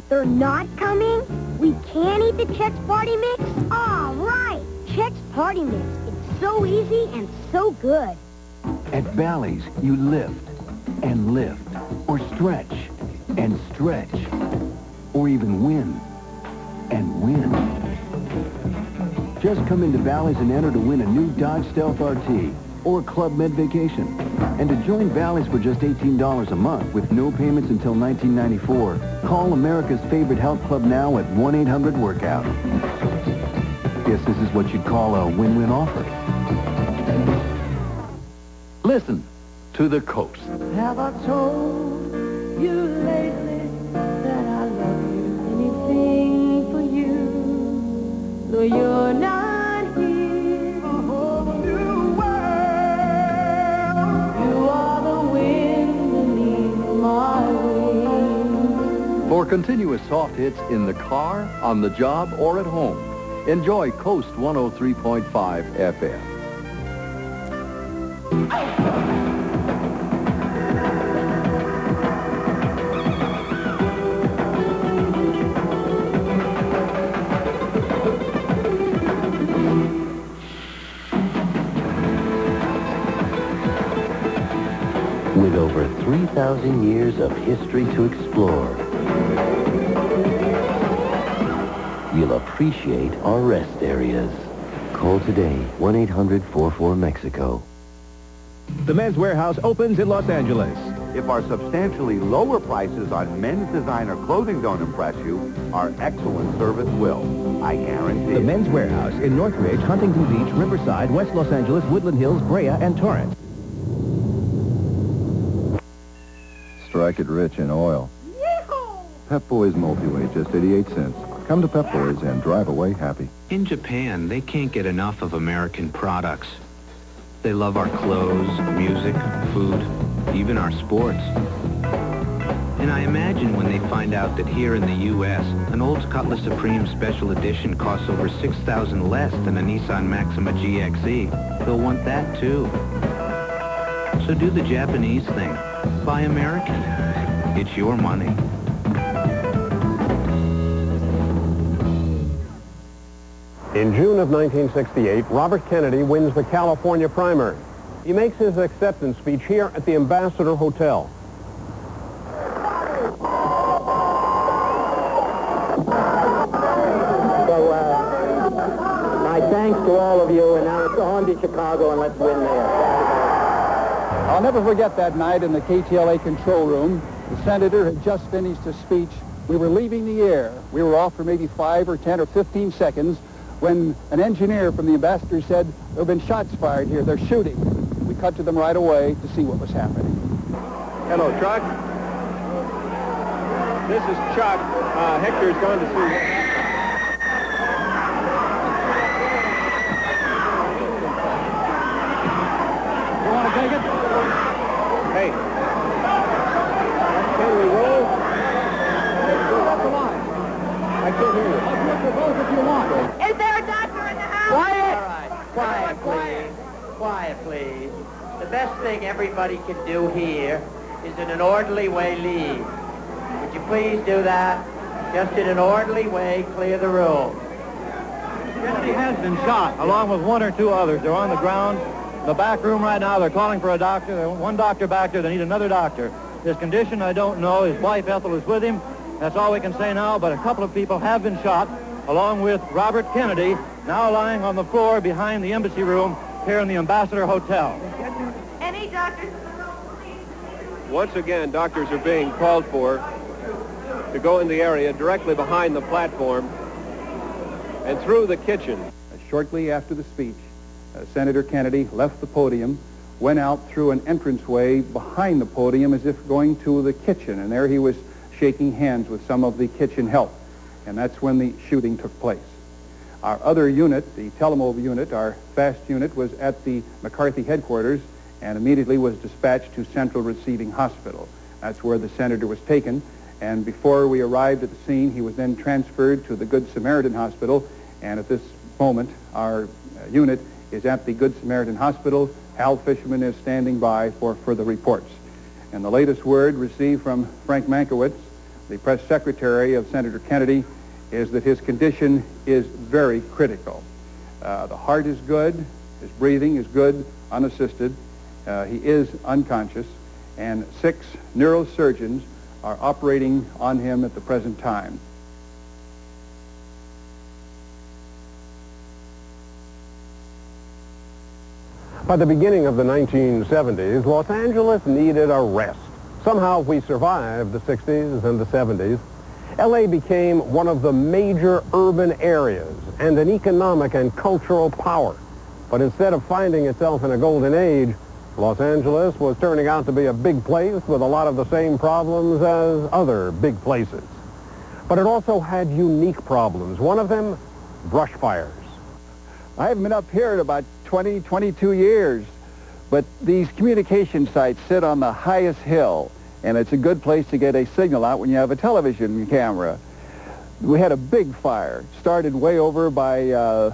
They're not coming? We can't eat the Chex Party Mix? All right, Chex Party Mix. It's so easy and so good. At Bally's, you lift and lift, or stretch and stretch, or even win and win. Just come into Bally's and enter to win a new Dodge Stealth RT or Club Med Vacation. And to join Bally's for just $18 a month with no payments until 1994, call America's favorite health club now at 1-800-WORKOUT. Guess this is what you'd call a win-win offer. Listen to the coast. Have I told you lately that I love you? Anything for you, though you're not here. A whole new world. You are the wind beneath my wings. For continuous soft hits in the car, on the job, or at home, enjoy Coast 103.5 FM. With over 3,000 years of history to explore, you'll appreciate our rest areas. Call today, 1-800-44-MEXICO. The Men's Warehouse opens in Los Angeles. If our substantially lower prices on men's designer clothing don't impress you, our excellent service will. I guarantee. The Men's Warehouse in Northridge, Huntington Beach, Riverside, West Los Angeles, Woodland Hills, Brea, and Torrance. Strike it rich in oil. Pep Boys multi-weight, just 88 cents. Come to Pep Boys and drive away happy. In Japan, they can't get enough of American products. They love our clothes, music, food, even our sports. And I imagine when they find out that here in the U.S., an old Cutlass Supreme Special Edition costs over $6,000 less than a Nissan Maxima GXE, they'll want that too. So do the Japanese thing. Buy American. It's your money. In June of 1968, Robert Kennedy wins the California primary. He makes his acceptance speech here at the Ambassador Hotel. So, my thanks to all of you, and now it's on to Chicago, and let's win there. I'll never forget that night in the KTLA control room. The senator had just finished his speech. We were leaving the air. We were off for maybe 5 or 10 or 15 seconds when an engineer from the Ambassador said, there have been shots fired here. They're shooting. We cut to them right away to see what was happening. Hello, Chuck. This is Chuck. Hector's gone to see... You want to take it? Hey. Can we roll? Up the line. I can't hear you. I'll do it for both if you want. Is there a doctor in the house? Quiet! All right. Quiet, please. Quiet, please. The best thing everybody can do here is in an orderly way leave. Would you please do that? Just in an orderly way, clear the room. Kennedy has been shot, along with 1 or 2 others. They're on the ground. In the back room right now, they're calling for a doctor. There's one doctor back there. They need another doctor. His condition, I don't know. His wife, Ethel, is with him. That's all we can say now, but a couple of people have been shot, along with Robert Kennedy, now lying on the floor behind the embassy room here in the Ambassador Hotel. Any doctors in the room, please? Once again, doctors are being called for to go in the area directly behind the platform and through the kitchen. Shortly after the speech, Senator Kennedy left the podium, went out through an entranceway behind the podium as if going to the kitchen, and there he was shaking hands with some of the kitchen help. And that's when the shooting took place. Our other unit, the Telemobile unit, our fast unit, was at the McCarthy headquarters and immediately was dispatched to Central Receiving Hospital. That's where the senator was taken. And before we arrived at the scene, he was then transferred to the Good Samaritan Hospital. And at this moment, our unit is at the Good Samaritan Hospital. Hal Fishman is standing by for further reports. And the latest word received from Frank Mankiewicz the press secretary of Senator Kennedy, is that his condition is very critical. The heart is good, his breathing is good, unassisted. He is unconscious, and 6 neurosurgeons are operating on him at the present time. By the beginning of the 1970s, Los Angeles needed a rest. Somehow we survived the 60s and the 70s. L.A. became one of the major urban areas and an economic and cultural power. But instead of finding itself in a golden age, Los Angeles was turning out to be a big place with a lot of the same problems as other big places. But it also had unique problems. One of them, brush fires. I haven't been up here in about 20, 22 years, but these communication sites sit on the highest hill, and it's a good place to get a signal out when you have a television camera. We had a big fire, started way over by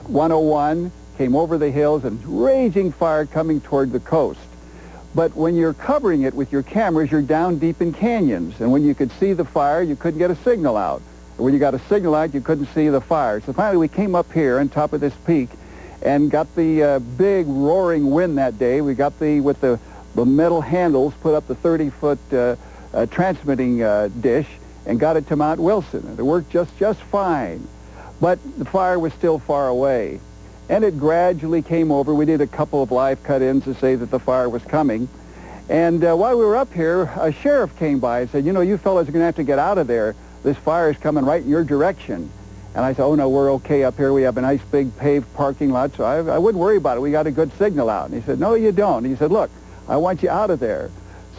101, came over the hills, and raging fire coming toward the coast. But when you're covering it with your cameras, you're down deep in canyons, and when you could see the fire, you couldn't get a signal out. And when you got a signal out, you couldn't see the fire. So finally we came up here on top of this peak and got the big roaring wind that day. We got with the metal handles, put up the 30-foot transmitting dish and got it to Mount Wilson. And it worked just fine. But the fire was still far away. And it gradually came over. We did a couple of live cut-ins to say that the fire was coming. And while we were up here, a sheriff came by and said, you know, you fellas are going to have to get out of there. This fire is coming right in your direction. And I said, oh, no, we're okay up here. We have a nice big paved parking lot, so I wouldn't worry about it. We got a good signal out. And he said, no, you don't. And he said, look, I want you out of there.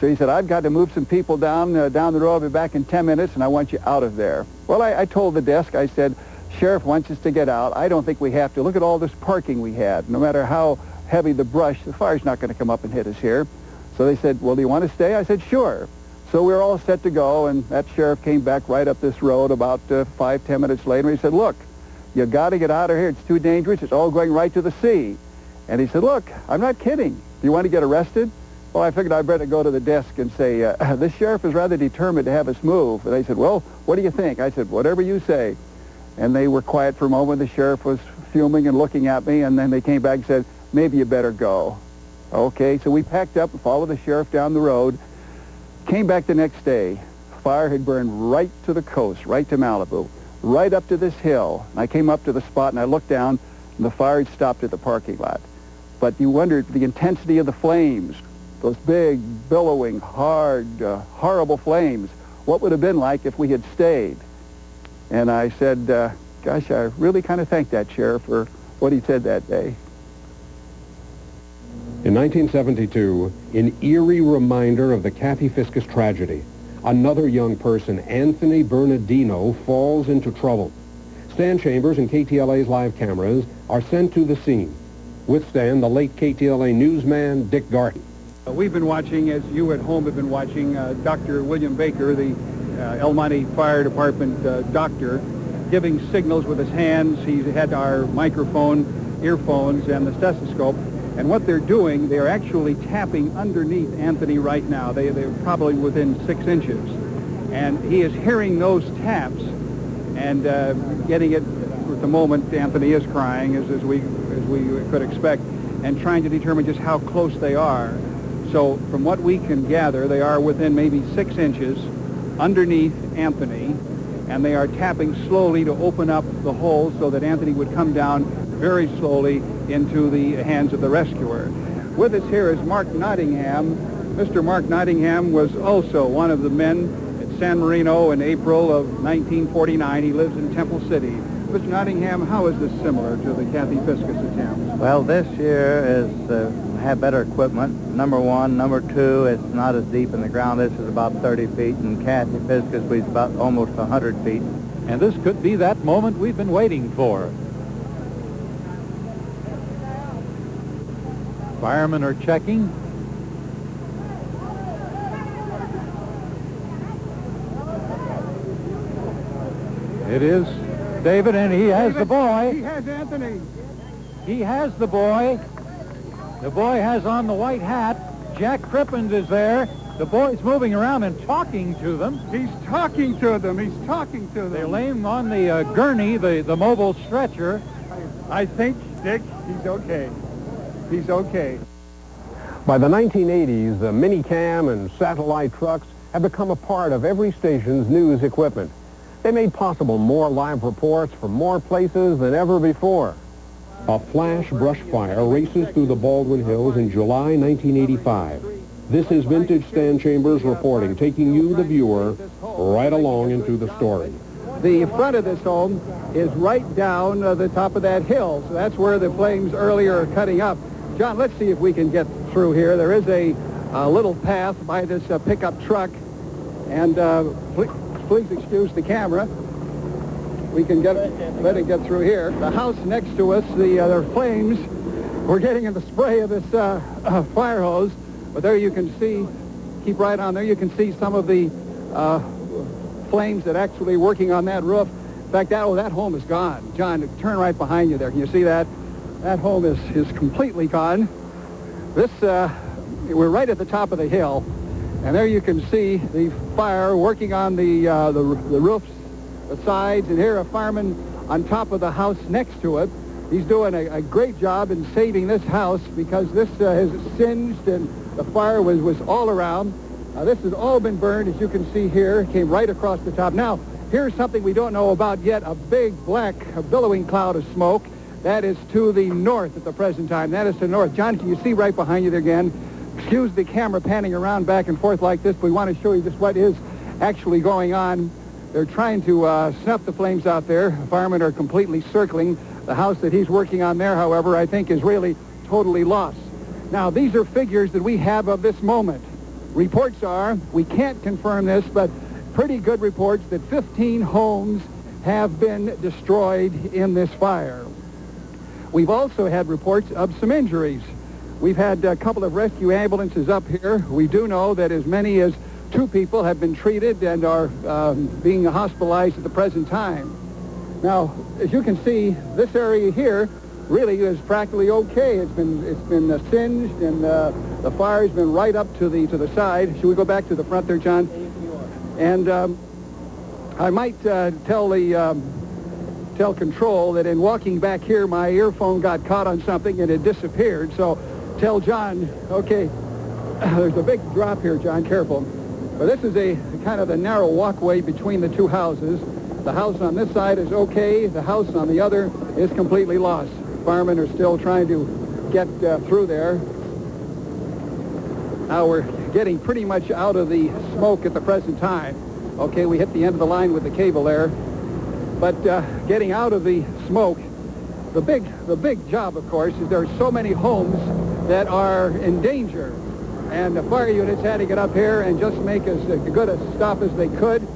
So he said, I've got to move some people down the road. I'll be back in 10 minutes, and I want you out of there. Well, I told the desk, I said, Sheriff wants us to get out. I don't think we have to. Look at all this parking we had. No matter how heavy the brush, the fire's not going to come up and hit us here. So they said, well, do you want to stay? I said, sure. So we were all set to go, and that sheriff came back right up this road about 5-10 minutes later. He said, look, you got to get out of here. It's too dangerous. It's all going right to the sea. And he said, look, I'm not kidding. Do you want to get arrested? Well, I figured I'd better go to the desk and say, this sheriff is rather determined to have us move. And they said, well, what do you think? I said, whatever you say. And they were quiet for a moment. The sheriff was fuming and looking at me, and then they came back and said, maybe you better go. Okay, so we packed up and followed the sheriff down the road. Came back the next day. Fire had burned right to the coast, right to Malibu, right up to this hill. And I came up to the spot, and I looked down, and the fire had stopped at the parking lot. But you wondered the intensity of the flames, those big, billowing, hard, horrible flames. What would have been like if we had stayed? And I said, gosh, I really kind of thank that sheriff for what he said that day. In 1972, in eerie reminder of the Kathy Fiscus tragedy, another young person, Anthony Bernardino, falls into trouble. Stan Chambers and KTLA's live cameras are sent to the scene. With Stan, the late KTLA newsman, Dick Garten. We've been watching, as you at home have been watching, Dr. William Baker, the El Monte Fire Department doctor, giving signals with his hands. He had our microphone, earphones, and the stethoscope. And what they're doing, they're actually tapping underneath Anthony right now. They're probably within 6 inches. And he is hearing those taps and getting it at the moment. Anthony is crying, as we could expect, and trying to determine just how close they are. So from what we can gather, they are within maybe 6 inches underneath Anthony, and they are tapping slowly to open up the hole so that Anthony would come down very slowly into the hands of the rescuer. With us here is Mark Nottingham. Mr. Mark Nottingham was also one of the men at San Marino in April of 1949. He lives in Temple City. Mr. Nottingham, how is this similar to the Kathy Fiscus attempt? Well, this year is have better equipment, number one. Number two, it's not as deep in the ground. This is about 30 feet, and Kathy Fiscus was about almost 100 feet. And this could be that moment we've been waiting for. Firemen are checking. It is David, and he has the boy. He has Anthony. He has the boy. The boy has on the white hat. Jack Crippens is there. The boy's moving around and talking to them. He's talking to them. He's talking to them. They lay him on the gurney, the mobile stretcher. I think, Dick, he's okay. He's okay. By the 1980s, the minicam and satellite trucks have become a part of every station's news equipment. They made possible more live reports from more places than ever before. A flash brush fire races through the Baldwin Hills in July 1985. This is Vintage Stan Chambers reporting, taking you, the viewer, right along into the story. The front of this home is right down the top of that hill, so that's where the flames earlier are cutting up. John, let's see if we can get through here. There is a little path by this pickup truck, and please excuse the camera. We can let it get through here. The house next to us, the flames, we're getting in the spray of this fire hose, but there you can see, keep right on there, you can see some of the flames that actually working on that roof. In fact, that home is gone. John, turn right behind you there. Can you see that? That home is completely gone. This, we're right at the top of the hill, and there you can see the fire working on the roofs, the sides, and here a fireman on top of the house next to it. He's doing a great job in saving this house because this has singed and the fire was all around. This has all been burned, as you can see here. It came right across the top. Now, here's something we don't know about yet, a big black billowing cloud of smoke. That is to the north at the present time. That is to the north. John, can you see right behind you there again? Excuse the camera panning around back and forth like this, but we want to show you just what is actually going on. They're trying to snuff the flames out there. Firemen are completely circling. The house that he's working on there, however, I think is really totally lost. Now, these are figures that we have of this moment. Reports are, we can't confirm this, but pretty good reports that 15 homes have been destroyed in this fire. We've also had reports of some injuries. We've had a couple of rescue ambulances up here. We do know that as many as 2 people have been treated and are being hospitalized at the present time. Now, as you can see, this area here really is practically okay. It's been singed, and the fire's been right up to the side. Should we go back to the front there, John? And I might tell Control that in walking back here, my earphone got caught on something and it disappeared. So tell John, okay, there's a big drop here, John, careful. But this is a kind of a narrow walkway between the 2 houses. The house on this side is okay. The house on the other is completely lost. Firemen are still trying to get through there. Now we're getting pretty much out of the smoke at the present time. Okay, we hit the end of the line with the cable there. But getting out of the smoke, the big job, of course, is there are so many homes that are in danger. And the fire units had to get up here and just make as good a stop as they could.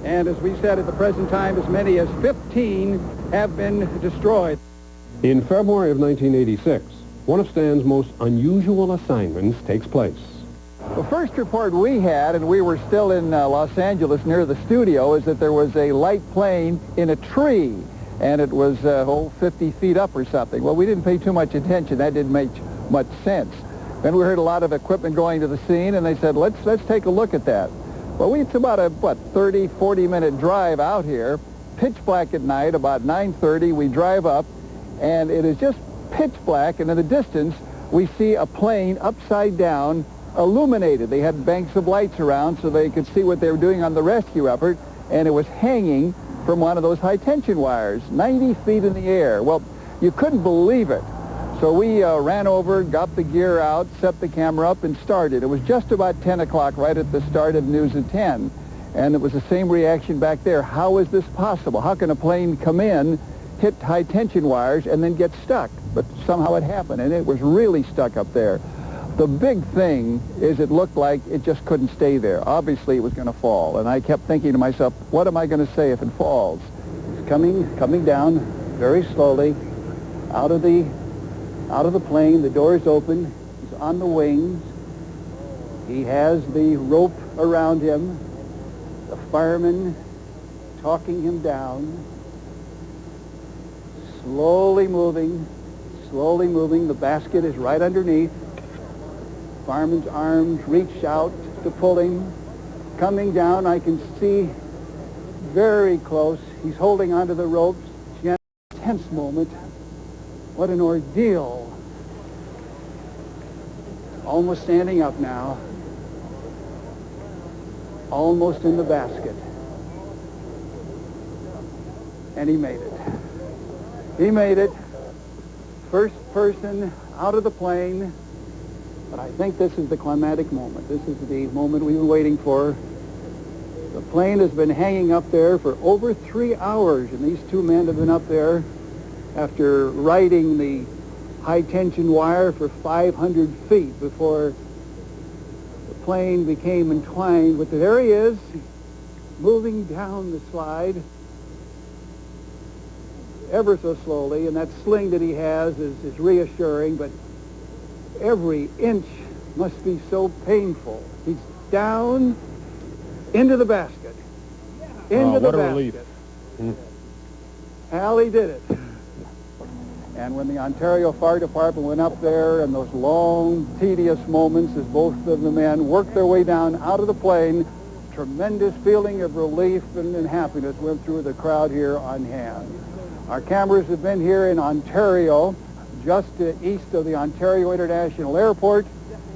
And as we said, at the present time, as many as 15 have been destroyed. In February of 1986, one of Stan's most unusual assignments takes place. The first report we had, and we were still in Los Angeles near the studio, is that there was a light plane in a tree, and it was 50 feet up or something. Well, we didn't pay too much attention. That didn't make much sense. Then we heard a lot of equipment going to the scene, and they said, let's take a look at that. Well, it's about a, 30, 40-minute drive out here, pitch black at night, about 9:30, we drive up, and it is just pitch black, and in the distance, we see a plane upside down, illuminated. They had banks of lights around so they could see what they were doing on the rescue effort, and it was hanging from one of those high-tension wires, 90 feet in the air. Well, you couldn't believe it. So we ran over, got the gear out, set the camera up, and started. It was just about 10 o'clock, right at the start of News at 10, and it was the same reaction back there. How is this possible? How can a plane come in, hit high-tension wires, and then get stuck? But somehow it happened, and it was really stuck up there. The big thing is it looked like it just couldn't stay there. Obviously, it was going to fall, and I kept thinking to myself, what am I going to say if it falls? It's coming down very slowly out of the plane. The door is open. He's on the wings. He has the rope around him. The fireman talking him down. Slowly moving. The basket is right underneath. Fireman's arms reach out to pull him. Coming down, I can see very close. He's holding onto the ropes. Tense moment. What an ordeal. Almost standing up now. Almost in the basket. And he made it. He made it. First person out of the plane. But I think this is the climatic moment. This is the moment we've been waiting for. The plane has been hanging up there for over 3 hours, and these two men have been up there after riding the high-tension wire for 500 feet before the plane became entwined. But there he is, moving down the slide ever so slowly, and that sling that he has is reassuring, but every inch must be so painful. He's down into the basket. Into the what a basket. relief. Hal, he did it. And when the Ontario Fire Department went up there in those long, tedious moments as both of the men worked their way down out of the plane, tremendous feeling of relief and happiness went through the crowd here on hand. Our cameras have been here in Ontario, just east of the Ontario International Airport,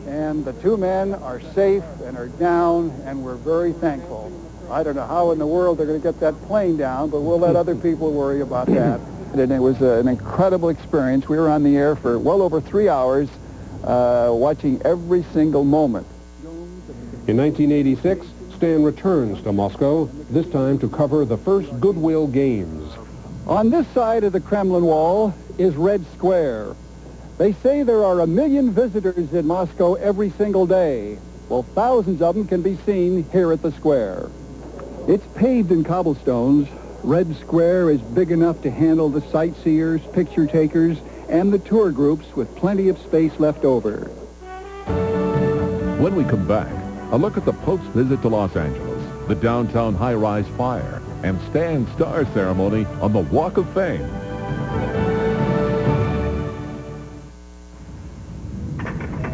and the two men are safe and are down, and we're very thankful. I don't know how in the world they're going to get that plane down, but we'll let other people worry about that. And it was an incredible experience. We were on the air for well over 3 hours, watching every single moment. In 1986, Stan returns to Moscow, this time to cover the first Goodwill Games. On this side of the Kremlin wall is Red Square. They say there are 1 million visitors in Moscow every single day. Well, thousands of them can be seen here at the square. It's paved in cobblestones. Red Square is big enough to handle the sightseers, picture takers, and the tour groups with plenty of space left over. When we come back, a look at the Pope's visit to Los Angeles, the downtown high-rise fire, and Stan's star ceremony on the Walk of Fame.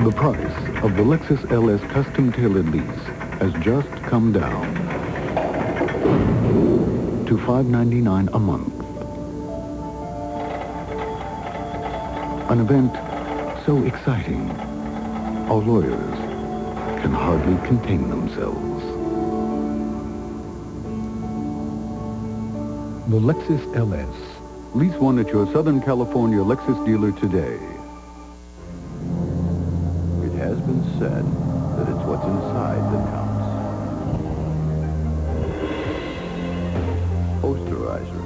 The price of the Lexus LS custom-tailored lease has just come down to $5.99 a month. An event so exciting, our lawyers can hardly contain themselves. The Lexus LS. Lease one at your Southern California Lexus dealer today. It has been said that it's what's inside that counts. Posterizer.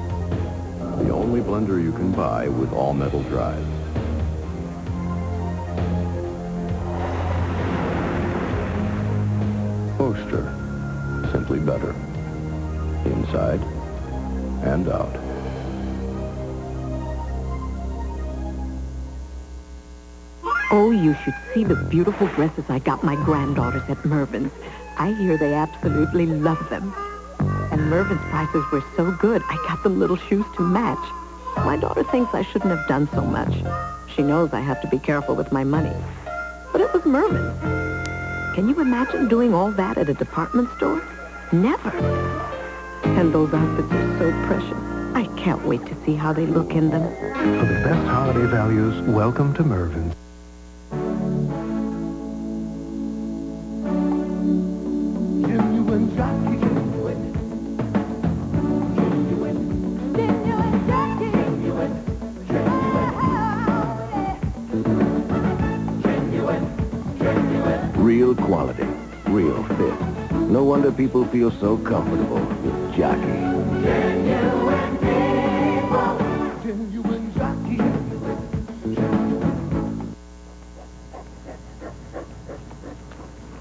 The only blender you can buy with all-metal drive. Poster. Simply better. Inside and out. Oh, you should see the beautiful dresses I got my granddaughters at Mervyn's. I hear they absolutely love them. And Mervyn's prices were so good, I got them little shoes to match. My daughter thinks I shouldn't have done so much. She knows I have to be careful with my money. But it was Mervyn's. Can you imagine doing all that at a department store? Never. And those outfits are so precious. I can't wait to see how they look in them. For the best holiday values, welcome to Mervyn's. Real quality, real fit. No wonder people feel so comfortable with Jockey. Genuine people. Genuine Jockey.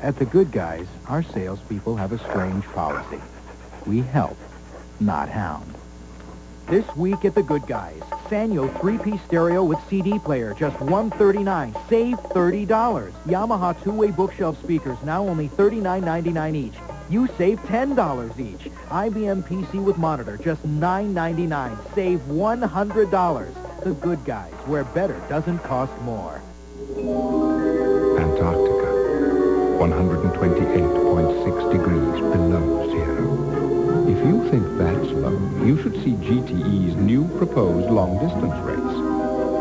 At The Good Guys, our salespeople have a strange policy. We help, not hound. This week at The Good Guys, Sanyo 3-piece stereo with CD player, just $139. Save $30. Yamaha two-way bookshelf speakers, now only $39.99 each. You save $10 each. IBM PC with monitor, just $9.99. Save $100. The Good Guys, where better doesn't cost more. Antarctica. 128.6 degrees below zero. If you think that's low, you should see GTE's new proposed long-distance rates.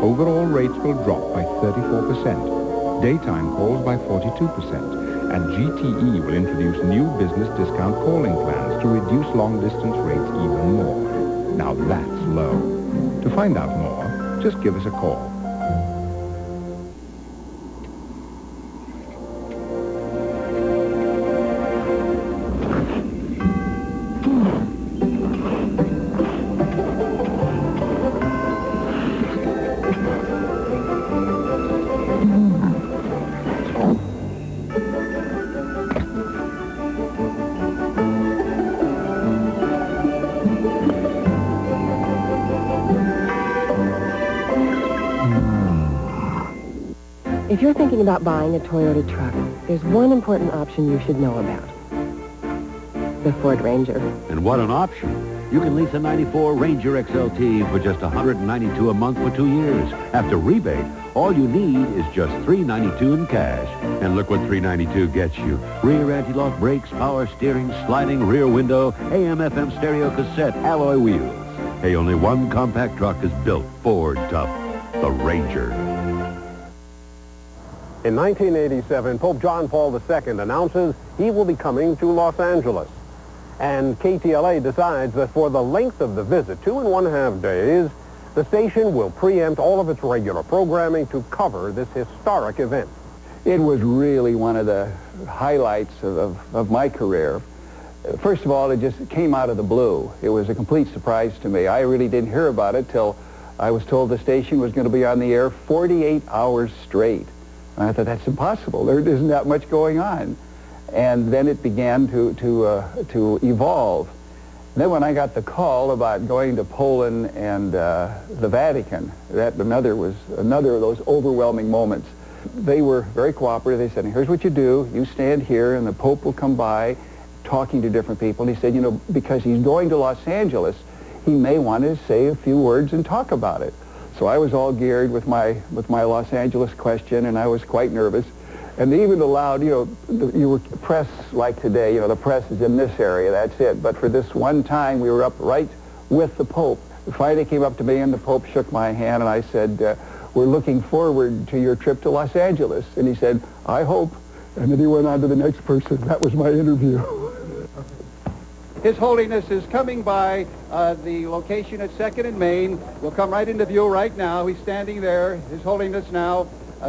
Overall rates will drop by 34%, daytime calls by 42%, and GTE will introduce new business discount calling plans to reduce long-distance rates even more. Now that's low. To find out more, just give us a call. If you're thinking about buying a Toyota truck, there's one important option you should know about. The Ford Ranger. And what an option. You can lease a 94 Ranger XLT for just $192 a month for 2 years. After rebate, all you need is just $392 in cash. And look what $392 gets you. Rear anti-lock brakes, power steering, sliding rear window, AM/FM stereo cassette, alloy wheels. Hey, only one compact truck is built Ford tough. The Ranger. In 1987, Pope John Paul II announces he will be coming to Los Angeles. And KTLA decides that for the length of the visit, 2.5 days, the station will preempt all of its regular programming to cover this historic event. It was really one of the highlights of my career. First of all, it just came out of the blue. It was a complete surprise to me. I really didn't hear about it till I was told the station was going to be on the air 48 hours straight. And I thought, that's impossible. There isn't that much going on. And then it began to evolve. Then when I got the call about going to Poland and the Vatican, that was another of those overwhelming moments. They were very cooperative. They said, here's what you do. You stand here and the Pope will come by talking to different people. And he said, you know, because he's going to Los Angeles, he may want to say a few words and talk about it. So I was all geared with my Los Angeles question, and I was quite nervous. And they even allowed, you know, you were press like today, you know, the press is in this area, that's it. But for this one time, we were up right with the Pope. Finally came up to me, and the Pope shook my hand, and I said, we're looking forward to your trip to Los Angeles. And he said, I hope. And then he went on to the next person. That was my interview. His Holiness is coming by the location at 2nd and Main. We'll come right into view right now. He's standing there. His Holiness now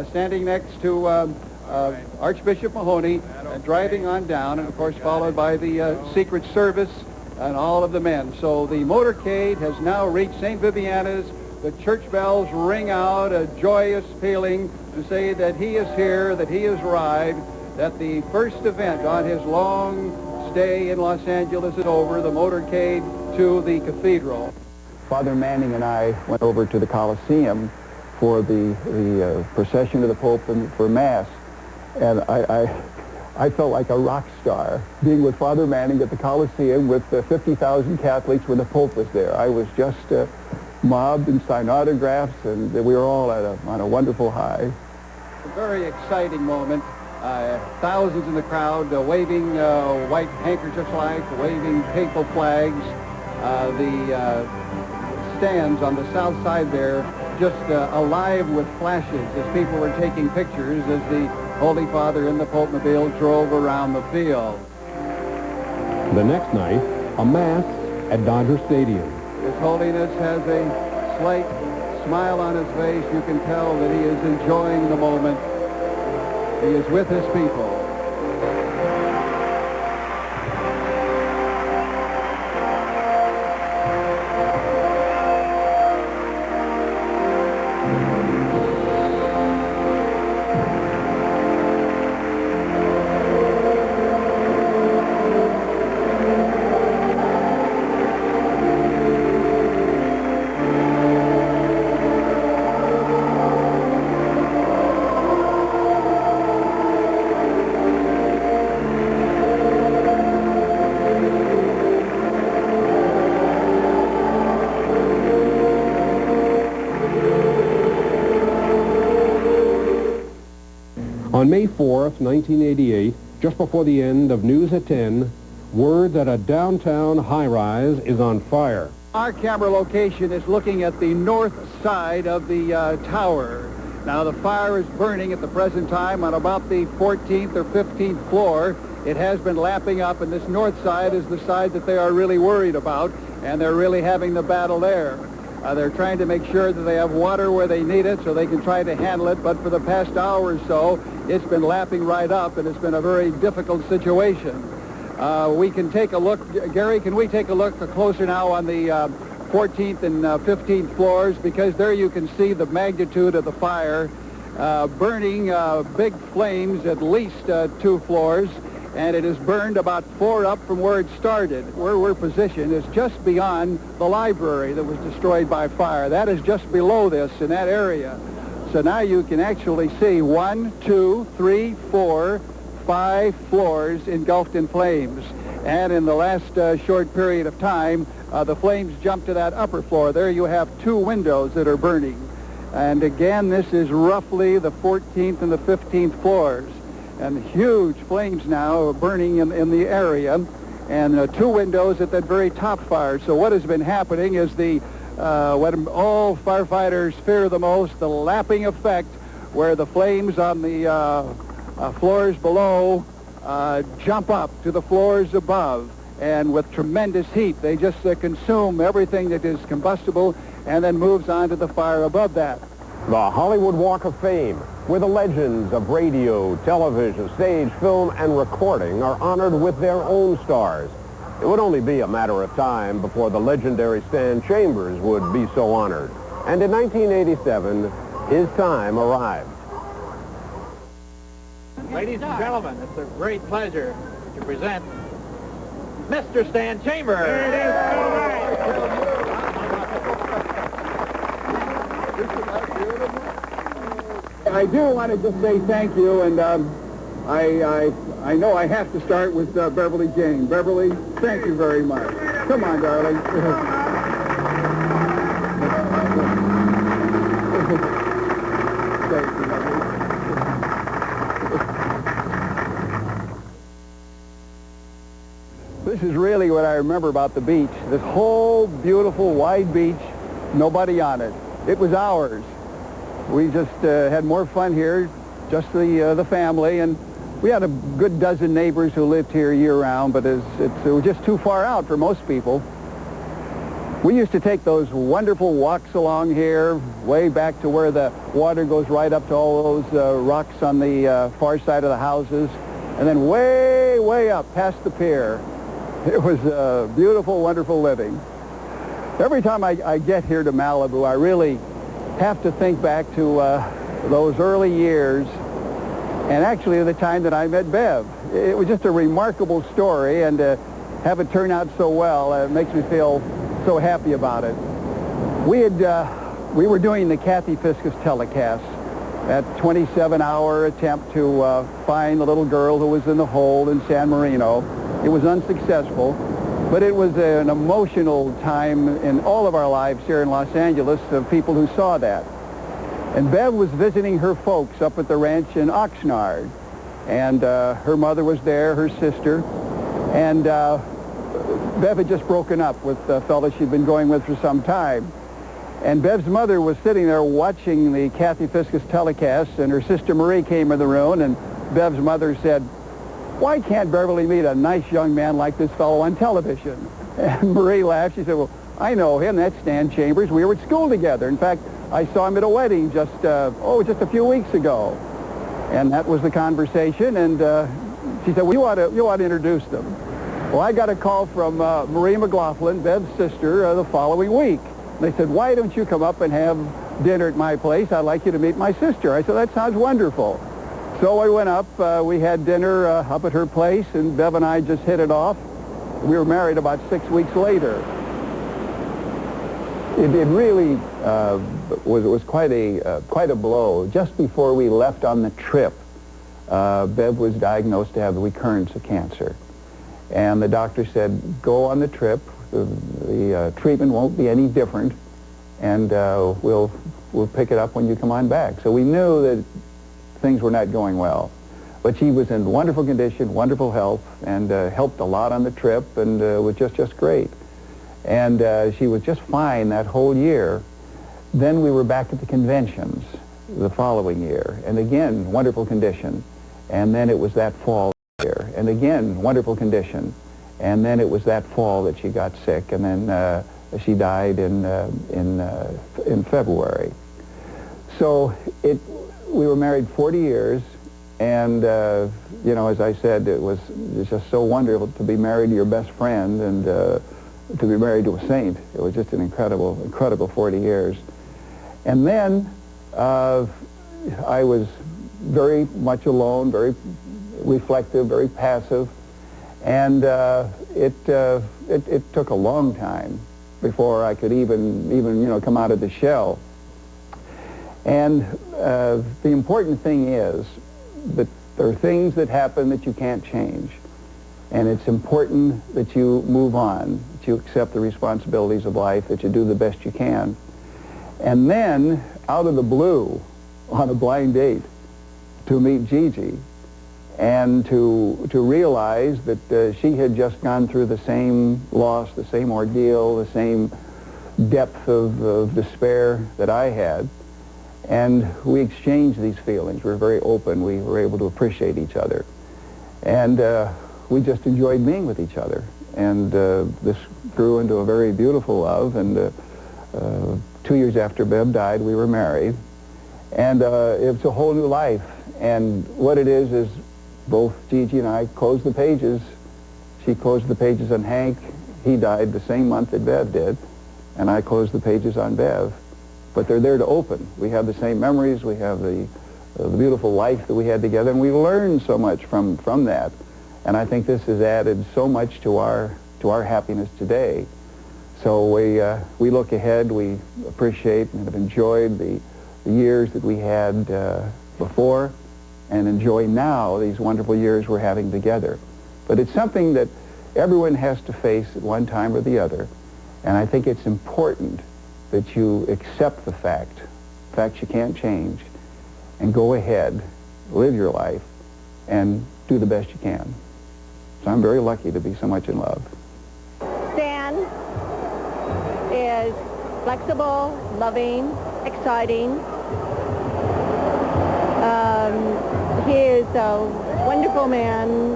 standing next to Archbishop Mahoney, driving on down, and of course followed by the Secret Service and all of the men. So the motorcade has now reached St. Viviana's. The church bells ring out a joyous pealing to say that he is here, that he has arrived, that the first event on his long stay in Los Angeles is over, the motorcade to the cathedral. Father Manning and I went over to the Coliseum for the procession of the Pope and for Mass. And I felt like a rock star being with Father Manning at the Coliseum with 50,000 Catholics when the Pope was there. I was just mobbed and signed autographs, and we were all on a wonderful high. A very exciting moment. Thousands in the crowd waving white handkerchief flags, waving papal flags. The stands on the south side there just alive with flashes as people were taking pictures as the Holy Father and the Pope-mobile drove around the field. The next night, a Mass at Dodger Stadium. His Holiness has a slight smile on his face. You can tell that he is enjoying the moment. He is with his people. On May 4th, 1988, just before the end of News at 10, word that a downtown high-rise is on fire. Our camera location is looking at the north side of the tower. Now, the fire is burning at the present time on about the 14th or 15th floor. It has been lapping up, and this north side is the side that they are really worried about, and they're really having the battle there. They're trying to make sure that they have water where they need it so they can try to handle it, but for the past hour or so, it's been lapping right up, and it's been a very difficult situation. We can take a look. Gary, can we take a look closer now on the 14th and 15th floors, because there you can see the magnitude of the fire, burning big flames at least 2 floors, and it is burned about 4 up from where it started. Where we're positioned is just beyond the library that was destroyed by fire. That is just below this in that area. So now you can actually see 1, 2, 3, 4, 5 floors engulfed in flames. And in the last short period of time, the flames jumped to that upper floor. There you have 2 windows that are burning. And again, this is roughly the 14th and the 15th floors. And huge flames now burning in the area, and 2 windows at that very top fire. So what has been happening is what all firefighters fear the most, the lapping effect, where the flames on the floors below jump up to the floors above, and with tremendous heat, they just consume everything that is combustible and then moves on to the fire above that. The Hollywood Walk of Fame, where the legends of radio, television, stage, film, and recording are honored with their own stars. It would only be a matter of time before the legendary Stan Chambers would be so honored. And in 1987, his time arrived. Ladies and gentlemen, it's a great pleasure to present Mr. Stan Chambers. I do want to just say thank you, and I know I have to start with Beverly Jane. Beverly, thank you very much. Come on, darling. Thank you, This is really what I remember about the beach. This whole beautiful, wide beach, nobody on it. It was ours. We just had more fun here, just the family, and we had a good dozen neighbors who lived here year-round, but it was just too far out for most people. We used to take those wonderful walks along here, way back to where the water goes right up to all those rocks on the far side of the houses, and then way, way up past the pier. It was beautiful, wonderful living. Every time I get here to Malibu, I really have to think back to those early years, and actually the time that I met Bev. It was just a remarkable story, and to have it turn out so well, it makes me feel so happy about it. We were doing the Kathy Fiscus telecast, that 27-hour attempt to find the little girl who was in the hold in San Marino. It was unsuccessful, but it was an emotional time in all of our lives here in Los Angeles of people who saw that. And Bev was visiting her folks up at the ranch in Oxnard, and her mother was there, her sister, and Bev had just broken up with the fellow she'd been going with for some time. And Bev's mother was sitting there watching the Kathy Fiscus telecast, and her sister Marie came in the room, and Bev's mother said, "Why can't Beverly meet a nice young man like this fellow on television?" And Marie laughed. She said, "Well, I know him. That's Stan Chambers. We were at school together. In fact, I saw him at a wedding just a few weeks ago." And that was the conversation. And she said, "Well, you ought to introduce them." Well, I got a call from Marie McLaughlin, Bev's sister, the following week. They said, "Why don't you come up and have dinner at my place? I'd like you to meet my sister." I said, "That sounds wonderful." So I went up. We had dinner up at her place, and Bev and I just hit it off. We were married about 6 weeks later. It really was quite a blow. Just before we left on the trip, Bev was diagnosed to have recurrence of cancer. And the doctor said, "Go on the trip. The treatment won't be any different, and we'll pick it up when you come on back." So we knew that things were not going well. But she was in wonderful condition, wonderful health, and helped a lot on the trip, and was just great. And she was just fine that whole year. Then we were back at the conventions the following year, and again, wonderful condition. And then it was that fall year, and again, wonderful condition. And then it was that fall that she got sick, and then she died in February. So we were married 40 years, and you know, as I said, it's just so wonderful to be married to your best friend and to be married to a saint. It was just an incredible 40 years. And then I was very much alone, very reflective, very passive, and it took a long time before I could even you know, come out of the shell. And the important thing is that there are things that happen that you can't change, and it's important that you move on, that you accept the responsibilities of life, that you do the best you can. And then, out of the blue, on a blind date, to meet Gigi, and to realize that she had just gone through the same loss, the same ordeal, the same depth of despair that I had. And we exchanged these feelings. We were very open. We were able to appreciate each other. And we just enjoyed being with each other. And this grew into a very beautiful love. And 2 years after Bev died, we were married. And it was a whole new life. And what it is both Gigi and I closed the pages. She closed the pages on Hank. He died the same month that Bev did. And I closed the pages on Bev. But they're there to open. We have the same memories. We have the beautiful life that we had together. And we learned so much from that. And I think this has added so much to our happiness today. So we look ahead. We appreciate and have enjoyed the years that we had before, and enjoy now these wonderful years we're having together. But it's something that everyone has to face at one time or the other. And I think it's important that you accept the fact you can't change, and go ahead, live your life, and do the best you can. So I'm very lucky to be so much in love. Stan is flexible, loving, exciting. He is a wonderful man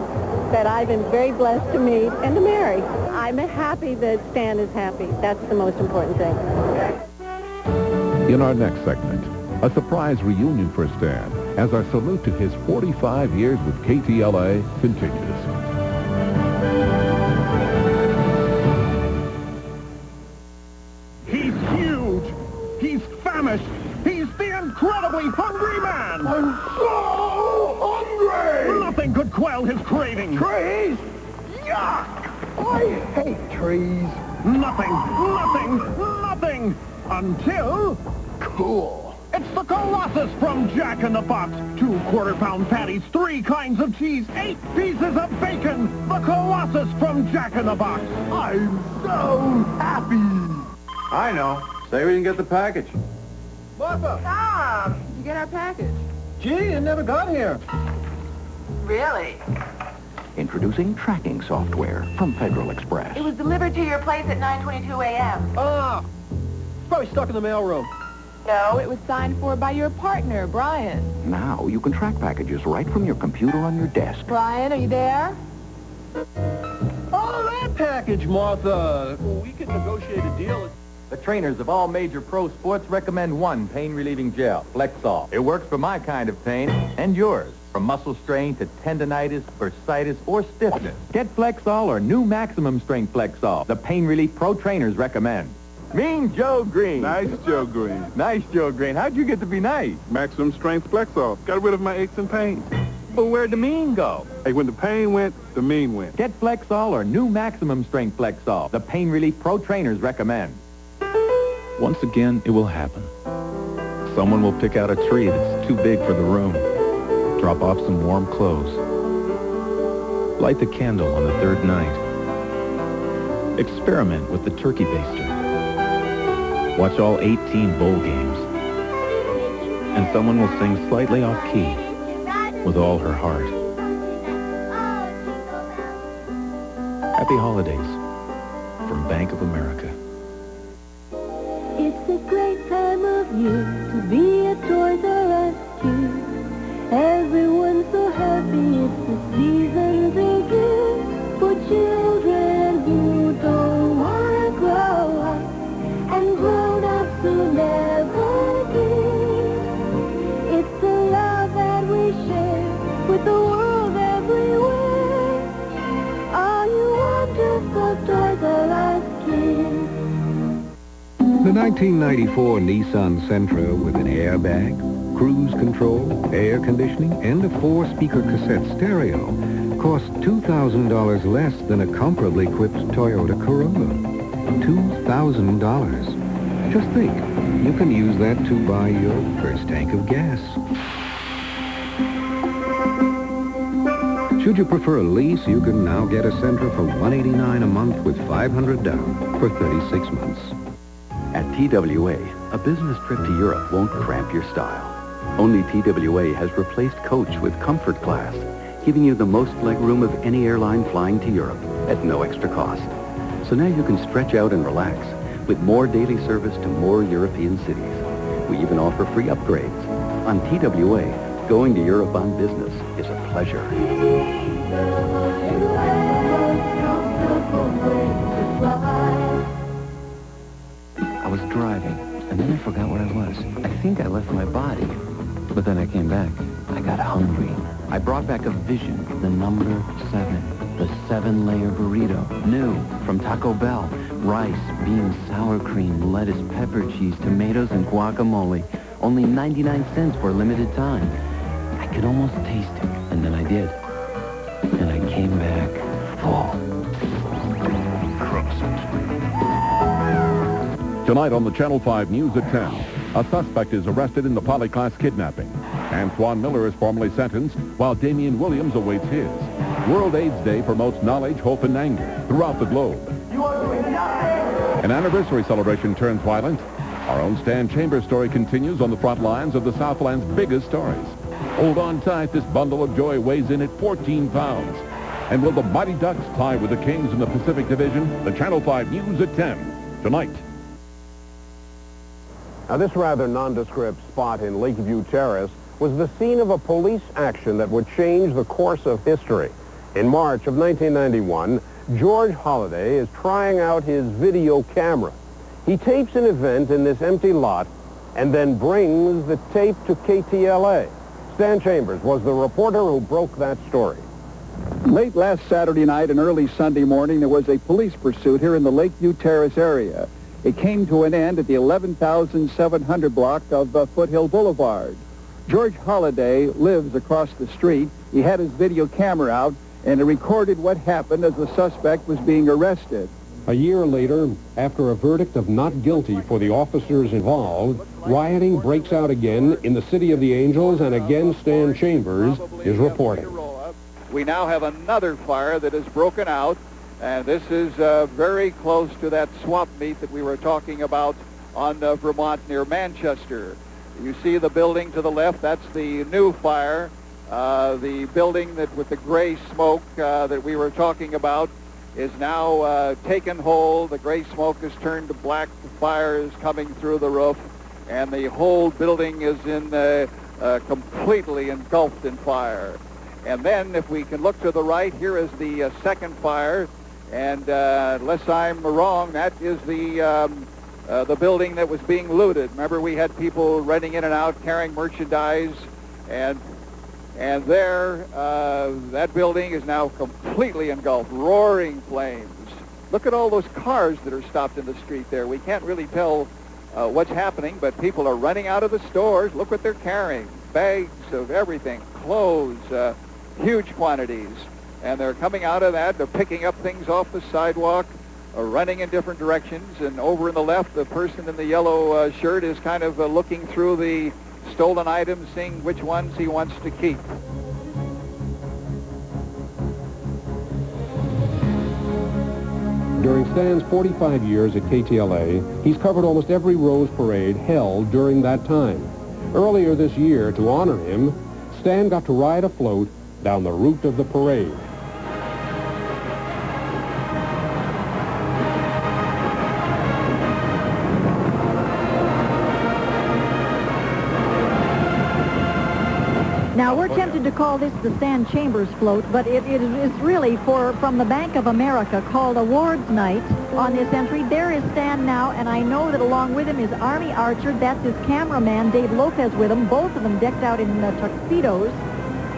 that I've been very blessed to meet and to marry. I'm happy that Stan is happy. That's the most important thing. In our next segment, a surprise reunion for Stan as our salute to his 45 years with KTLA continues. He's huge. He's famished. He's the incredibly hungry man. I'm so hungry. Nothing could quell his craving. Trees? Yuck! I hate trees. Nothing. Until... Cool. It's the Colossus from Jack in the Box. 2 quarter-pound patties, 3 kinds of cheese, 8 pieces of bacon. The Colossus from Jack in the Box. I'm so happy. I know. Say we didn't get the package. Martha! Tom, did you get our package? Gee, it never got here. Really? Introducing tracking software from Federal Express. It was delivered to your place at 9:22 a.m. Ah! Probably stuck in the mailroom. No, it was signed for by your partner, Brian. Now you can track packages right from your computer on your desk. Brian, are you there? Oh, that package, Martha. We could negotiate a deal. The trainers of all major pro sports recommend one pain-relieving gel, Flexall. It works for my kind of pain and yours. From muscle strain to tendonitis, bursitis, or stiffness. Get Flexall or new maximum strength Flexall. The pain relief pro trainers recommend. Mean Joe Green. Nice Joe Green. Nice Joe Green. How'd you get to be nice? Maximum strength Flexall. Got rid of my aches and pains. But where'd the mean go? Hey, when the pain went, the mean went. Get Flexall or new maximum strength Flexall. The pain relief pro trainers recommend. Once again, it will happen. Someone will pick out a tree that's too big for the room. Drop off some warm clothes. Light the candle on the 3rd night. Experiment with the turkey baster. Watch all 18 bowl games. And someone will sing slightly off key with all her heart. Happy holidays from Bank of America. It's a great time of year to be a Toys R Us kid. Everyone's so happy, it's the season to give for children who don't want to grow up, and grown-ups who never did. It's the love that we share with the world everywhere. Are you wonderful Toys R Us kids? The 1994 Nissan Sentra with an airbag, cruise control, air conditioning, and a 4-speaker cassette stereo cost $2,000 less than a comparably equipped Toyota Corolla. $2,000. Just think, you can use that to buy your first tank of gas. Should you prefer a lease, you can now get a Sentra for $189 a month with $500 down for 36 months. At TWA, a business trip to Europe won't cramp your style. Only TWA has replaced coach with comfort class, giving you the most legroom of any airline flying to Europe at no extra cost. So now you can stretch out and relax with more daily service to more European cities. We even offer free upgrades. On TWA, going to Europe on business is a pleasure. I was driving, and then I forgot where I was. I think I left my body. But then I came back. I got hungry. I brought back a vision, the number 7. The 7-layer burrito. New from Taco Bell. Rice, beans, sour cream, lettuce, pepper cheese, tomatoes, and guacamole. Only 99 cents for a limited time. I could almost taste it, and then I did. And I came back full. Cross it. Tonight on the Channel 5 News at 10, a suspect is arrested in the Polyclass kidnapping. Antoine Miller is formally sentenced, while Damian Williams awaits his. World AIDS Day promotes knowledge, hope, and anger throughout the globe. An anniversary celebration turns violent. Our own Stan Chambers story continues on the front lines of the Southland's biggest stories. Hold on tight, this bundle of joy weighs in at 14 pounds. And will the Mighty Ducks tie with the Kings in the Pacific Division? The Channel 5 News at 10, tonight. Now, this rather nondescript spot in Lakeview Terrace was the scene of a police action that would change the course of history. In March of 1991, George Holliday is trying out his video camera. He tapes an event in this empty lot and then brings the tape to KTLA. Stan Chambers was the reporter who broke that story. Late last Saturday night and early Sunday morning, there was a police pursuit here in the Lakeview Terrace area. It came to an end at the 11,700 block of Foothill Boulevard. George Holliday lives across the street. He had his video camera out, and it recorded what happened as the suspect was being arrested. A year later, after a verdict of not guilty for the officers involved, rioting breaks out again in the City of the Angels, and again Stan Chambers is reporting. We now have another fire that has broken out, and this is very close to that swamp meet that we were talking about on Vermont near Manchester. You see the building to the left, that's the new fire. The building that with the gray smoke that we were talking about is now taken hold. The gray smoke is turned to black. The fire is coming through the roof, and the whole building is in completely engulfed in fire. And then if we can look to the right, here is the second fire, and unless I'm wrong, that is the building that was being looted. Remember, we had people running in and out carrying merchandise, and there, that building is now completely engulfed, roaring flames. Look at all those cars that are stopped in the street there. We can't really tell what's happening, but people are running out of the stores. Look what they're carrying. Bags of everything, clothes, huge quantities. And they're coming out of that. They're picking up things off the sidewalk, running in different directions. And over in the left, the person in the yellow shirt is kind of looking through the stolen items, seeing which ones he wants to keep. During Stan's 45 years at KTLA, he's covered almost every Rose Parade held during that time. Earlier this year, to honor him, Stan got to ride a float down the route of the parade. Now, we're tempted to call this the Stan Chambers float, but it is really from the Bank of America, called Awards Night. On this entry, there is Stan now, and I know that along with him is Army Archer. That's his cameraman, Dave Lopez, with him. Both of them decked out in tuxedos.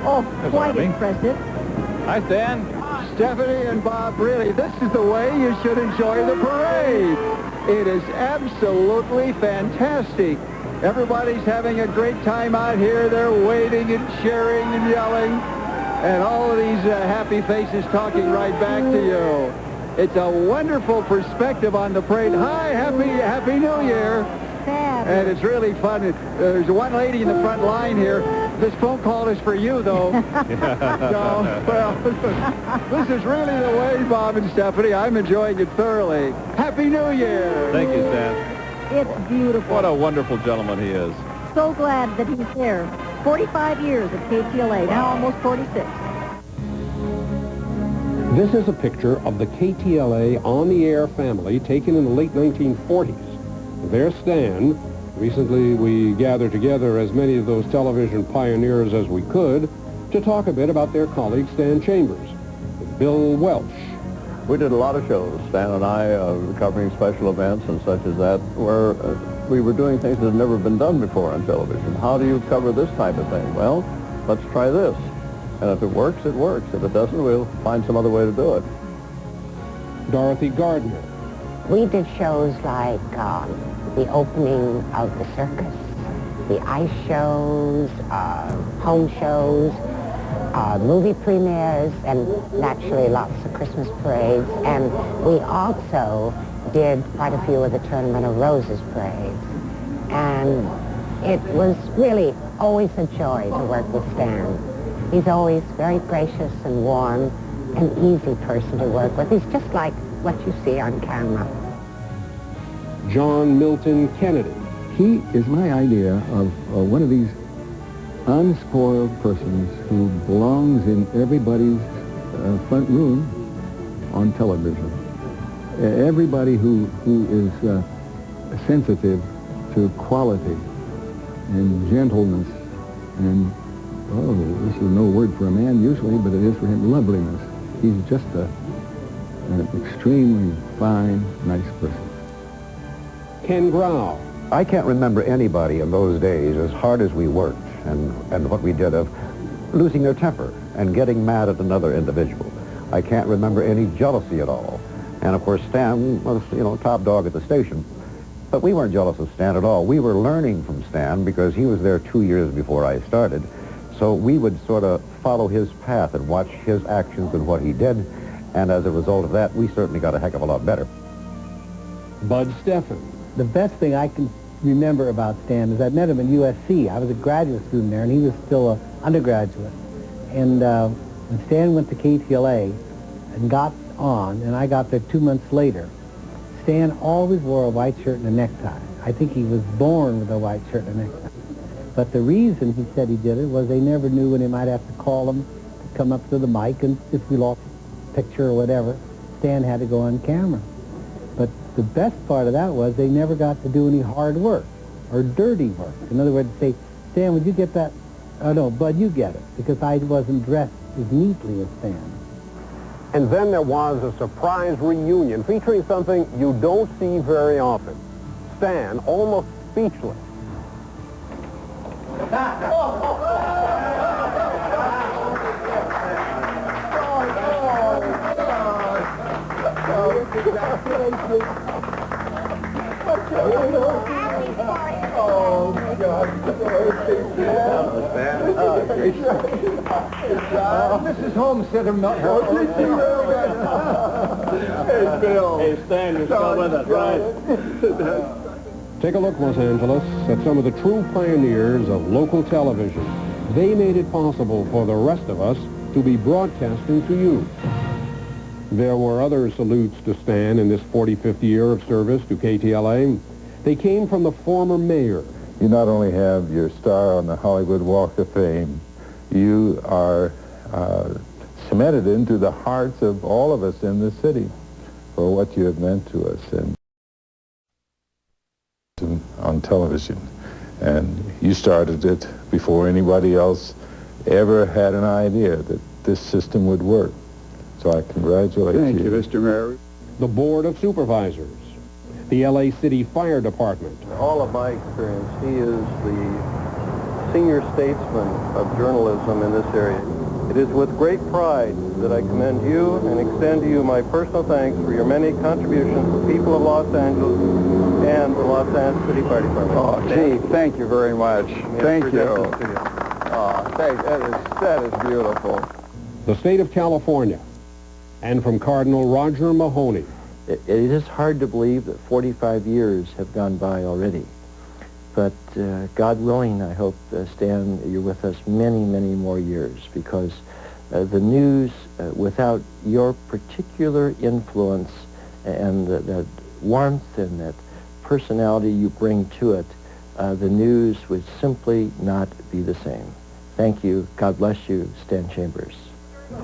Oh, quite impressive. Hi, Stan. Stephanie and Bob, really, this is the way you should enjoy the parade. It is absolutely fantastic. Everybody's having a great time out here. They're waving and cheering and yelling. And all of these happy faces talking right back to you. It's a wonderful perspective on the parade. Hi, Happy New Year. And it's really fun. There's one lady in the front line here. This phone call is for you, though. This is really the way, Bob and Stephanie. I'm enjoying it thoroughly. Happy New Year. Thank you, Stan. It's beautiful. What a wonderful gentleman he is. So glad that he's there. 45 years at KTLA, now almost 46. This is a picture of the KTLA on-the-air family taken in the late 1940s. There's Stan. Recently, we gathered together as many of those television pioneers as we could to talk a bit about their colleague, Stan Chambers, and Bill Welch. We did a lot of shows, Stan and I, covering special events and such as that, where we were doing things that had never been done before on television. How do you cover this type of thing? Well, let's try this. And if it works, it works. If it doesn't, we'll find some other way to do it. Dorothy Gardner. We did shows like the opening of the circus, the ice shows, home shows, movie premieres, and naturally lots of Christmas parades. And we also did quite a few of the Tournament of Roses parades. And it was really always a joy to work with Stan. He's always very gracious and warm, an easy person to work with. He's just like what you see on camera. John Milton Kennedy. He is my idea of one of these unspoiled persons who belongs in everybody's front room on television. Everybody who is sensitive to quality and gentleness and, oh, this is no word for a man usually, but it is for him, loveliness. He's just an extremely fine, nice person. Ken Grau. I can't remember anybody in those days, as hard as we worked and what we did, of losing their temper and getting mad at another individual. I can't remember any jealousy at all. And of course, Stan was, top dog at the station. But we weren't jealous of Stan at all. We were learning from Stan because he was there 2 years before I started. So we would sort of follow his path and watch his actions and what he did. And as a result of that, we certainly got a heck of a lot better. Bud Steffen. The best thing I can remember about Stan is I met him in USC. I was a graduate student there, and he was still an undergraduate. And when Stan went to KTLA and got on, and I got there 2 months later, Stan always wore a white shirt and a necktie. I think he was born with a white shirt and a necktie. But the reason he said he did it was they never knew when they might have to call him to come up to the mic, and if we lost a picture or whatever, Stan had to go on camera. But the best part of that was they never got to do any hard work or dirty work. In other words, say, Stan, would you get that? Oh, no, Bud, you get it, because I wasn't dressed as neatly as Stan. And then there was a surprise reunion featuring something you don't see very often. Stan, almost speechless. Mrs. Holmes said I'm not her. Hey, Bill. Hey, Stan, you're still with us, right? Take a look, Los Angeles, at some of the true pioneers of local television. They made it possible for the rest of us to be broadcasting to you. There were other salutes to Stan in this 45th year of service to KTLA. They came from the former mayor. You not only have your star on the Hollywood Walk of Fame, you are cemented into the hearts of all of us in this city for what you have meant to us and on television. And you started it before anybody else ever had an idea that this system would work. So I congratulate you. Thank you, Mr. Mayor. The Board of Supervisors, the L.A. City Fire Department. All of my experience, he is the senior statesman of journalism in this area. It is with great pride that I commend you and extend to you my personal thanks for your many contributions to the people of Los Angeles and the Los Angeles City Fire Department. Oh, gee, thank you very much. Thank you. That is beautiful. The state of California, and from Cardinal Roger Mahoney. It is hard to believe that 45 years have gone by already. But God willing, I hope, Stan, you're with us many, many more years, because the news, without your particular influence and that warmth and that personality you bring to it, the news would simply not be the same. Thank you. God bless you, Stan Chambers.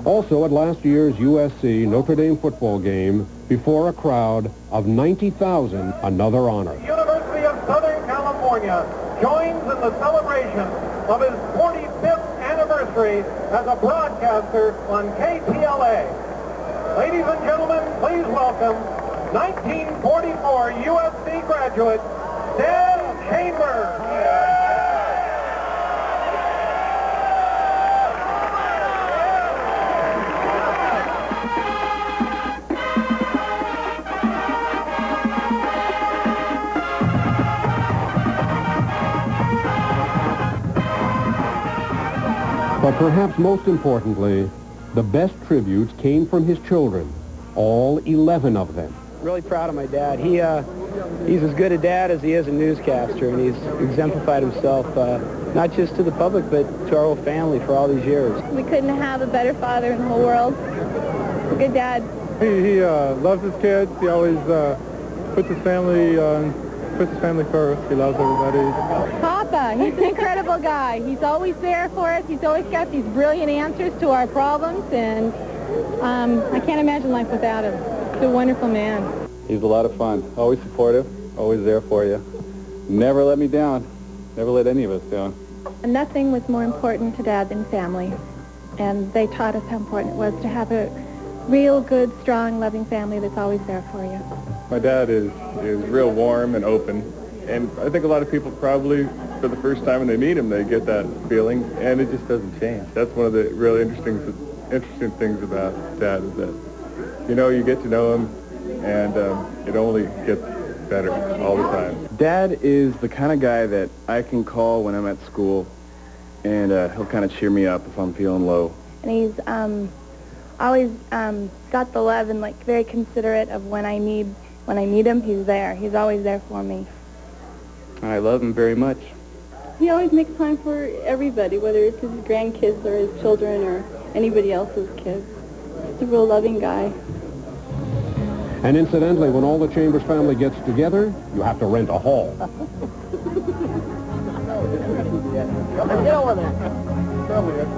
Also at last year's USC Notre Dame football game, before a crowd of 90,000, another honor. University of Southern California joins in the celebration of his 45th anniversary as a broadcaster on KTLA. Ladies and gentlemen, please welcome 1944 USC graduate Stan Chambers. But perhaps most importantly, the best tributes came from his children, all 11 of them. Really proud of my dad. He's as good a dad as he is a newscaster, and he's exemplified himself not just to the public, but to our whole family for all these years. We couldn't have a better father in the whole world. A good dad. He loves his kids. He always puts his family first. He loves everybody. Papa, he's an incredible guy. He's always there for us. He's always got these brilliant answers to our problems, and I can't imagine life without him. He's a wonderful man. He's a lot of fun. Always supportive. Always there for you. Never let me down. Never let any of us down. And nothing was more important to Dad than family. And they taught us how important it was to have a real good, strong, loving family that's always there for you. My dad is real warm and open, and I think a lot of people probably, for the first time when they meet him, they get that feeling, and it just doesn't change. That's one of the really interesting things about Dad, is that, you know, you get to know him, and it only gets better all the time. Dad is the kind of guy that I can call when I'm at school, and he'll kind of cheer me up if I'm feeling low. And he's always got the love and, like, very considerate of when I need him, he's there. He's always there for me. I love him very much. He always makes time for everybody, whether it's his grandkids or his children or anybody else's kids. He's a real loving guy. And incidentally, when all the Chambers family gets together, you have to rent a hall. Get over there.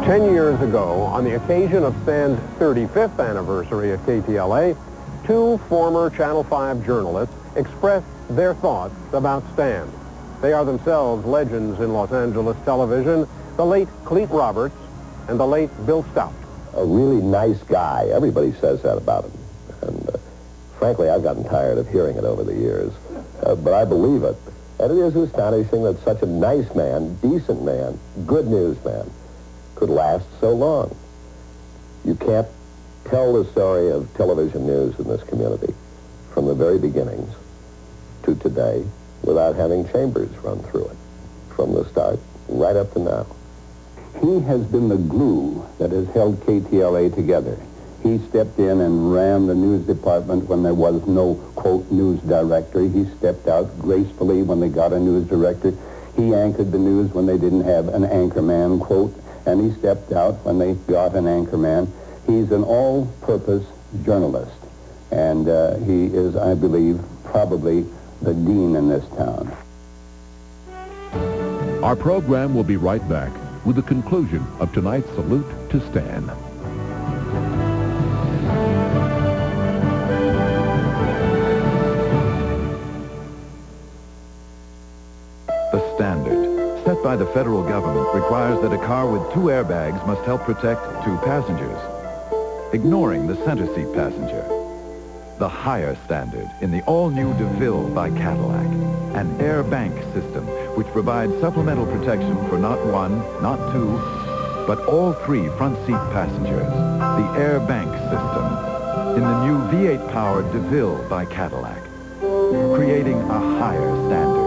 10 years ago, on the occasion of Stan's 35th anniversary at KTLA, two former Channel 5 journalists expressed their thoughts about Stan. They are themselves legends in Los Angeles television, the late Clete Roberts and the late Bill Stout. A really nice guy. Everybody says that about him. And frankly, I've gotten tired of hearing it over the years. But I believe it. And it is astonishing that such a nice man, decent man, good news man, could last so long. You can't tell the story of television news in this community from the very beginnings to today without having Chambers run through it from the start right up to now. He has been the glue that has held KTLA together. He stepped in and ran the news department when there was no, quote, news director. He stepped out gracefully when they got a news director. He anchored the news when they didn't have an anchor man, quote. and he stepped out when they got an anchorman. He's an all-purpose journalist, and he is, I believe, probably the dean in this town. Our program will be right back with the conclusion of tonight's Salute to Stan. The standard set by the federal government requires that a car with 2 airbags must help protect 2 passengers, ignoring the center seat passenger. The higher standard in the all-new DeVille by Cadillac, an air bank system which provides supplemental protection for not 1, not 2, but all 3 front seat passengers. The air bank system in the new V8-powered DeVille by Cadillac, creating a higher standard.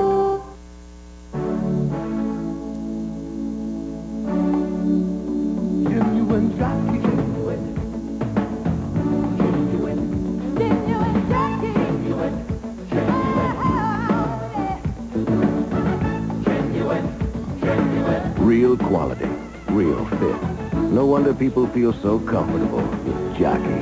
Real quality, real fit. No wonder people feel so comfortable with Jockey.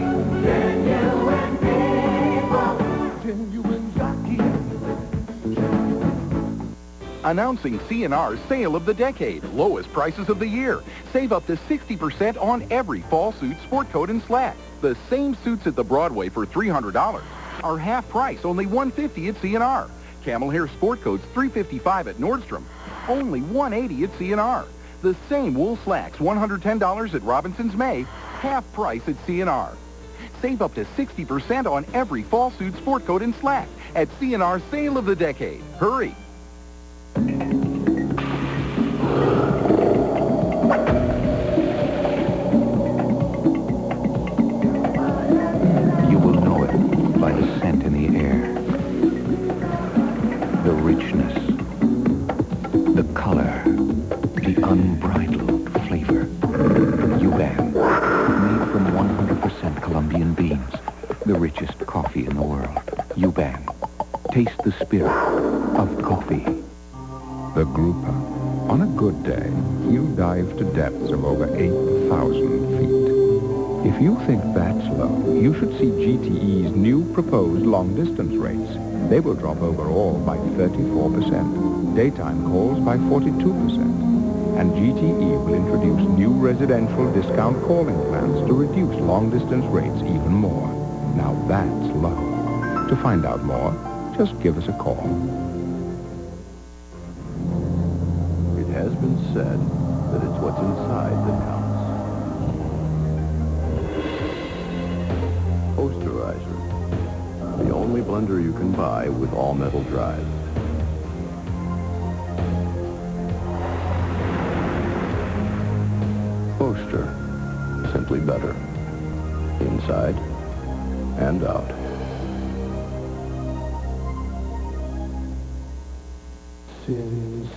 Announcing C&R's Sale of the Decade. Lowest prices of the year. Save up to 60% on every fall suit, sport coat, and slack. The same suits at the Broadway for $300 are half price, only $150 at C&R. Camel hair sport coats, $355 at Nordstrom. Only $180 at C&R. The same wool slacks, $110 at Robinson's May, half price at C&R. Save up to 60% on every fall suit, sport coat, and slack at C&R's Sale of the Decade. Hurry! You will know it by the scent in the air, the richness, the color, the unbridled flavor. Yuban, made from 100% Colombian beans, the richest coffee in the world. Yuban, taste the spirit of coffee. The grouper. On a good day, he'll dive to depths of over 8,000 feet. If you think that's low, you should see GTE's new proposed long-distance rates. They will drop overall by 34%, daytime calls by 42%. And GTE will introduce new residential discount calling plans to reduce long-distance rates even more. Now that's low. To find out more, just give us a call. It has been said that it's what's inside that counts. Posterizer, the only blender you can buy with all-metal drives. Poster, simply better, inside and out.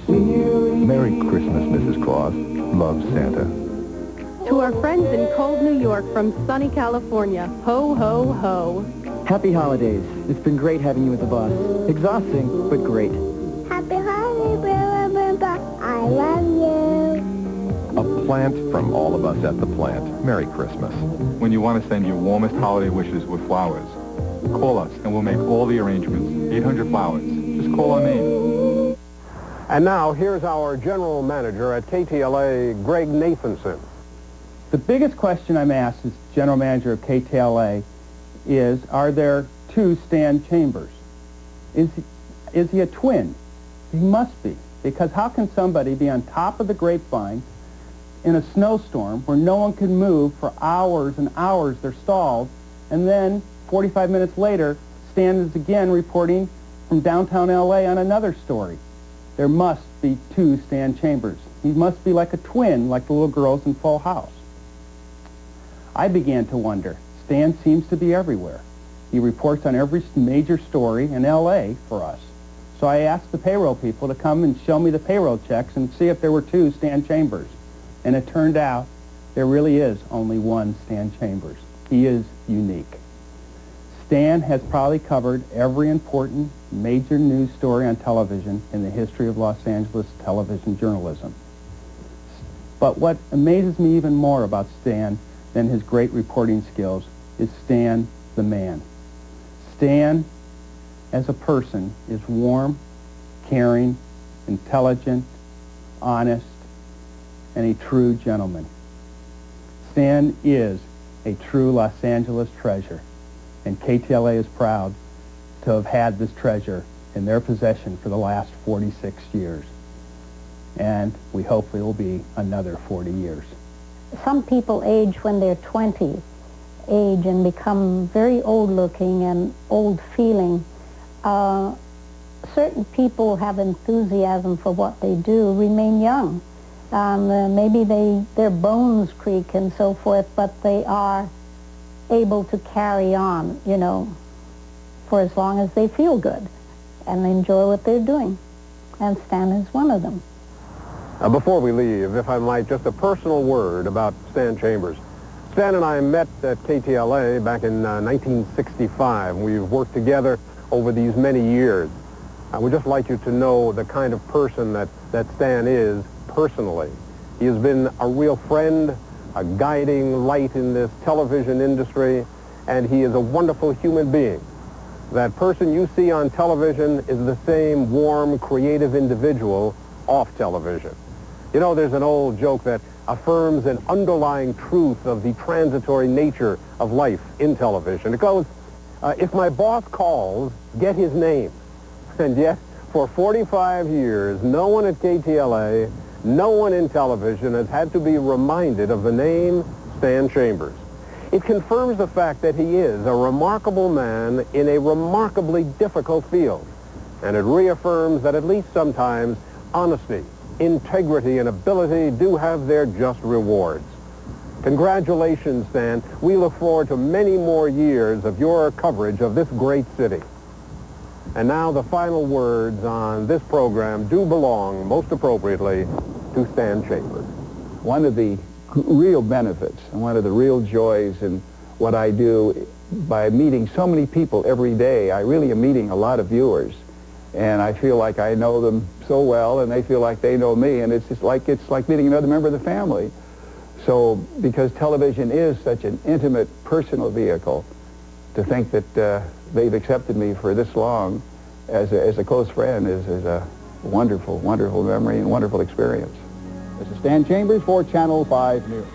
Merry Christmas, Mrs. Claus. Love, Santa. To our friends in cold New York from sunny California, ho, ho, ho. Happy holidays. It's been great having you with the boss. Exhausting, but great. Happy holidays, Brother. I love you. A plant from all of us at the plant. Merry Christmas. When you want to send your warmest holiday wishes with flowers, call us and we'll make all the arrangements. 800 flowers. Just call our name. And now, here's our general manager at KTLA, Greg Nathanson. The biggest question I'm asked as general manager of KTLA is, are there 2 Stan Chambers? Is he a twin? He must be, because how can somebody be on top of the grapevine in a snowstorm where no one can move for hours and hours, they're stalled, and then 45 minutes later, Stan is again reporting from downtown L.A. on another story? There must be 2 Stan Chambers. He must be like a twin, like the little girls in Full House. I began to wonder. Stan seems to be everywhere. He reports on every major story in L.A. for us. So I asked the payroll people to come and show me the payroll checks and see if there were 2 Stan Chambers. And it turned out there really is only 1 Stan Chambers. He is unique. Stan has probably covered every important major news story on television in the history of Los Angeles television journalism. But what amazes me even more about Stan than his great reporting skills is Stan the man. Stan, as a person, is warm, caring, intelligent, honest, and a true gentleman. Stan is a true Los Angeles treasure, and KTLA is proud to have had this treasure in their possession for the last 46 years. And we hope it will be another 40 years. Some people age when they're 20, age and become very old-looking and old-feeling. Certain people have enthusiasm for what they do, remain young. Maybe their bones creak and so forth, but they are able to carry on, you know, for as long as they feel good and enjoy what they're doing. And Stan is one of them. Before we leave, if I might, just a personal word about Stan Chambers. Stan and I met at KTLA back in 1965. We've worked together over these many years. I would just like you to know the kind of person that Stan is personally. He has been a real friend, a guiding light in this television industry, and he is a wonderful human being. That person you see on television is the same warm, creative individual off television. You know, there's an old joke that affirms an underlying truth of the transitory nature of life in television. It goes, if my boss calls, get his name. And yet, for 45 years, no one at KTLA, no one in television has had to be reminded of the name Stan Chambers. It confirms the fact that he is a remarkable man in a remarkably difficult field. And it reaffirms that at least sometimes honesty, integrity, and ability do have their just rewards. Congratulations, Stan. We look forward to many more years of your coverage of this great city. And now the final words on this program do belong, most appropriately, to Stan Chambers. One of the real benefits and one of the real joys in what I do, by meeting so many people every day, I really am meeting a lot of viewers. And I feel like I know them so well, and they feel like they know me, and it's like meeting another member of the family. So, because television is such an intimate, personal vehicle, to think that they've accepted me for this long as a close friend is a wonderful, wonderful memory and wonderful experience. This is Stan Chambers for Channel 5 News.